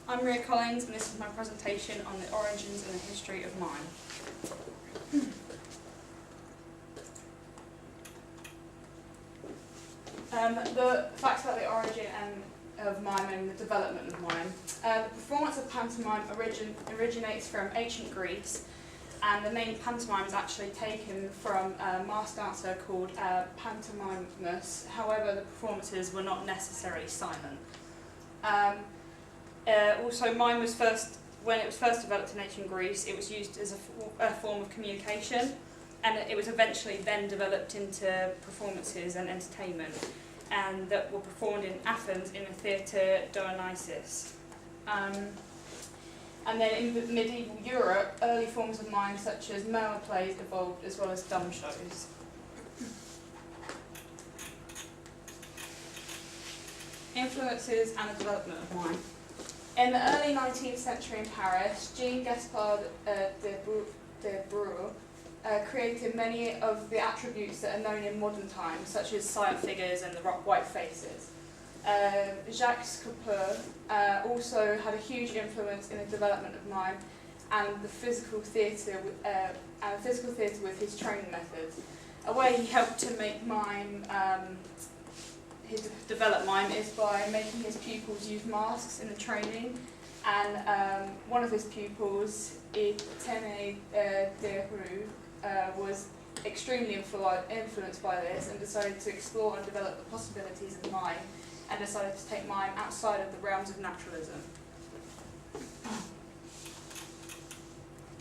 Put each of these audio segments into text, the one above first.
I'm Rhia and this is my presentation on the origins and the history of mime. The facts about the origin of mime and the development of mime. The performance of pantomime originates from ancient Greece, and the name pantomime is actually taken from a masked dancer called pantomimus. However, the performances were not necessarily silent. Also, mime was when it was first developed in ancient Greece, it was used as a form of communication, and it was eventually then developed into performances and entertainment, and that were performed in Athens in the theatre Dionysus. And then in medieval Europe, early forms of mime such as murmur plays evolved, as well as dumb shows. Influences and the development of mime. In the early 19th century in Paris, Jean-Gaspard de Breuil created many of the attributes that are known in modern times, such as silent figures and the white faces. Jacques Copeau also had a huge influence in the development of mime and the physical theatre with his training methods. A way he helped to make mime develop mime is by making his pupils use masks in the training, and one of his pupils, Etienne Deroux, was extremely influenced by this and decided to explore and develop the possibilities of mime, and decided to take mime outside of the realms of naturalism.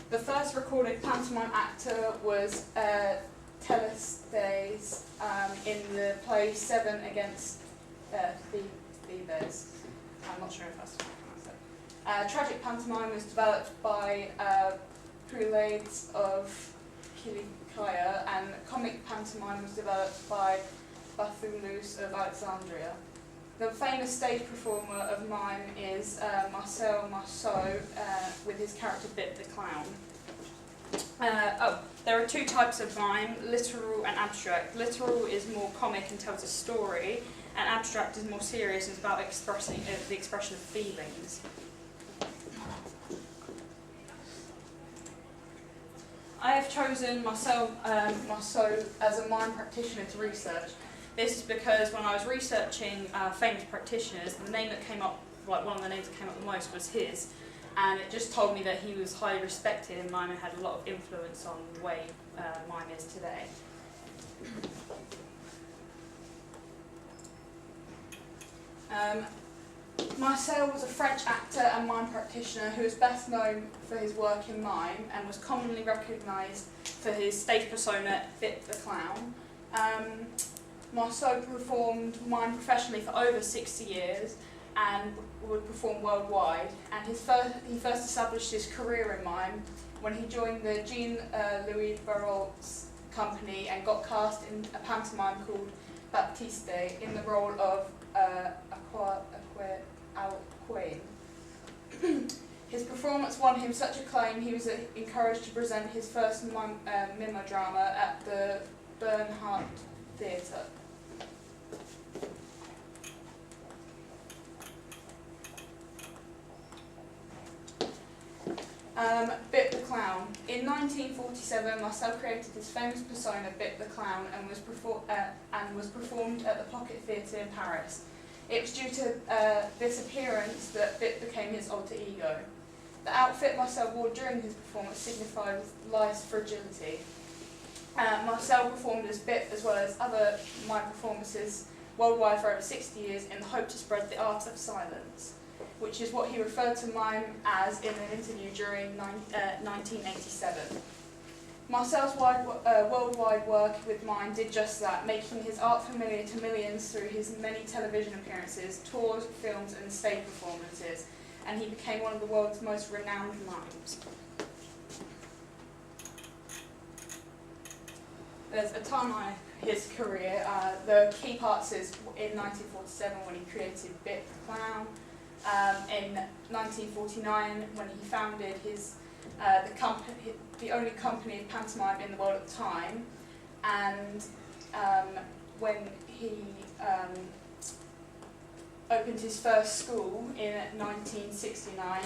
The first recorded pantomime actor was Telestes in the play Seven Against Thebes. I'm not sure if that's how I pronounce it. Tragic pantomime was developed by Prelades of Kilikaya, and comic pantomime was developed by Bathyllus of Alexandria. The famous stage performer of mime is Marcel Marceau with his character Bip the Clown. There are two types of mime, literal and abstract. Literal is more comic and tells a story, and abstract is more serious and is about expressing the expression of feelings. I have chosen Marcel Marceau as a mime practitioner to research. This is because when I was researching famous practitioners, the name that came up, one of the names that came up the most was his, and it just told me that he was highly respected in mime and had a lot of influence on the way mime is today. Marcel was a French actor and mime practitioner who is best known for his work in mime and was commonly recognised for his stage persona Bip the Clown. Marceau performed mime professionally for over 60 years and would perform worldwide, and he first established his career in mime when he joined the Jean-Louis Barrault's company and got cast in a pantomime called Baptiste in the role of Alcuin. His performance won him such acclaim he was encouraged to present his first mime drama at the Bernhardt Theatre. Bip the Clown. In 1947, Marcel created his famous persona Bip the Clown and was performed at the Pocket Theatre in Paris. It was due to this appearance that Bip became his alter ego. The outfit Marcel wore during his performance signified life's fragility. Marcel performed as Bip as well as other mime performances worldwide for over 60 years in the hope to spread the art of silence, which is what he referred to mime as in an interview during 1987. Marcel's worldwide work with mime did just that, making his art familiar to millions through his many television appearances, tours, films and stage performances, and he became one of the world's most renowned mimes. There's a timeline of his career. The key parts is in 1947 when he created Bip the Clown, in 1949 when he founded the only company of pantomime in the world at the time, and when he opened his first school in 1969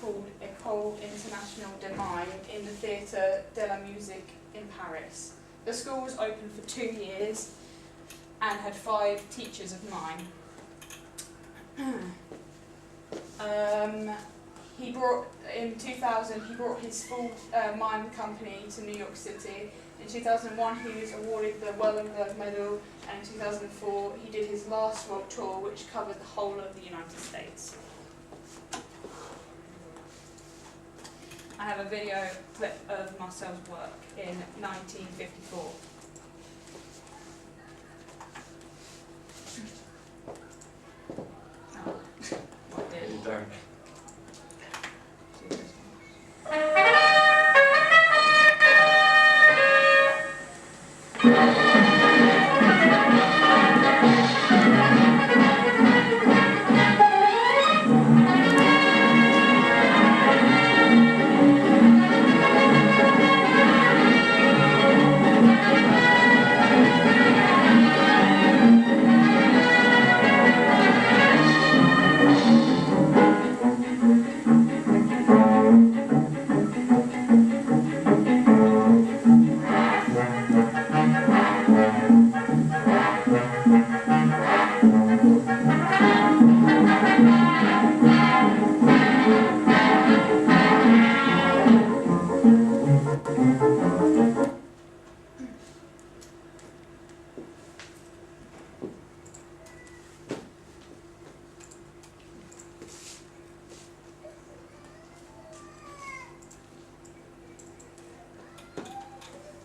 called École Internationale de Mime in the Theatre de la Musique in Paris. The school was open for 2 years and had 5 teachers of mime. In 2000, he brought his full mime company to New York City. In 2001, he was awarded the Wellenberg Medal, and in 2004, he did his last world tour, which covered the whole of the United States. I have a video clip of Marcel's work in 1954. Oh, what did? You don't.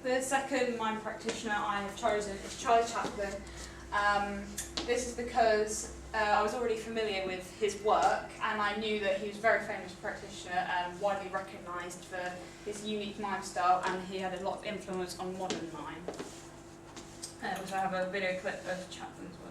The second mime practitioner I have chosen is Charlie Chaplin. This is because I was already familiar with his work, and I knew that he was a very famous practitioner and widely recognised for his unique mime style, and he had a lot of influence on modern mime. So I have a video clip of Chaplin's work.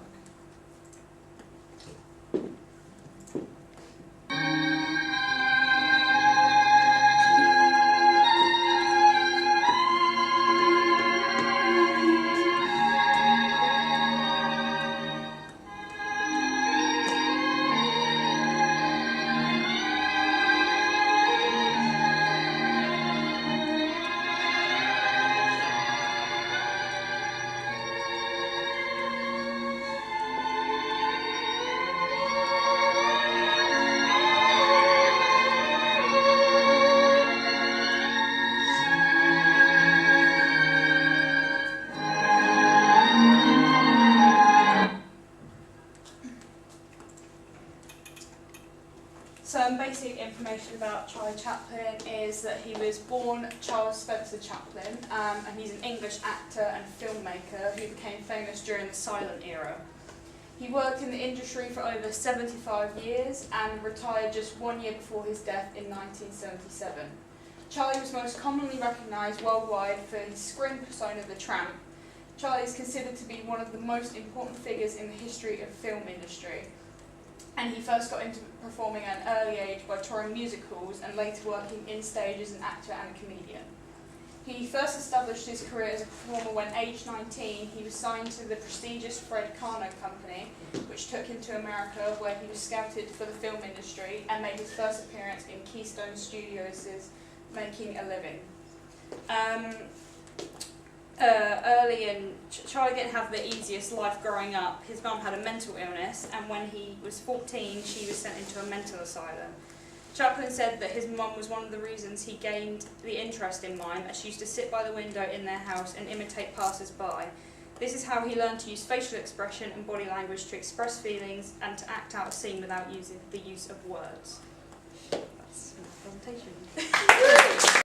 Some basic information about Charlie Chaplin is that he was born Charles Spencer Chaplin, and he's an English actor and filmmaker who became famous during the silent era. He worked in the industry for over 75 years and retired just 1 year before his death in 1977. Charlie was most commonly recognised worldwide for his screen persona The Tramp. Charlie is considered to be one of the most important figures in the history of the film industry. And he first got into performing at an early age by touring musicals and later working in stage as an actor and a comedian. He first established his career as a performer when, aged 19, he was signed to the prestigious Fred Karno Company, which took him to America, where he was scouted for the film industry and made his first appearance in Keystone Studios' Making a Living. Charlie didn't have the easiest life growing up. His mum had a mental illness, and when he was 14, she was sent into a mental asylum. Chaplin said that his mum was one of the reasons he gained the interest in mime, as she used to sit by the window in their house and imitate passers-by. This is how he learned to use facial expression and body language to express feelings and to act out a scene without using the use of words. That's my presentation.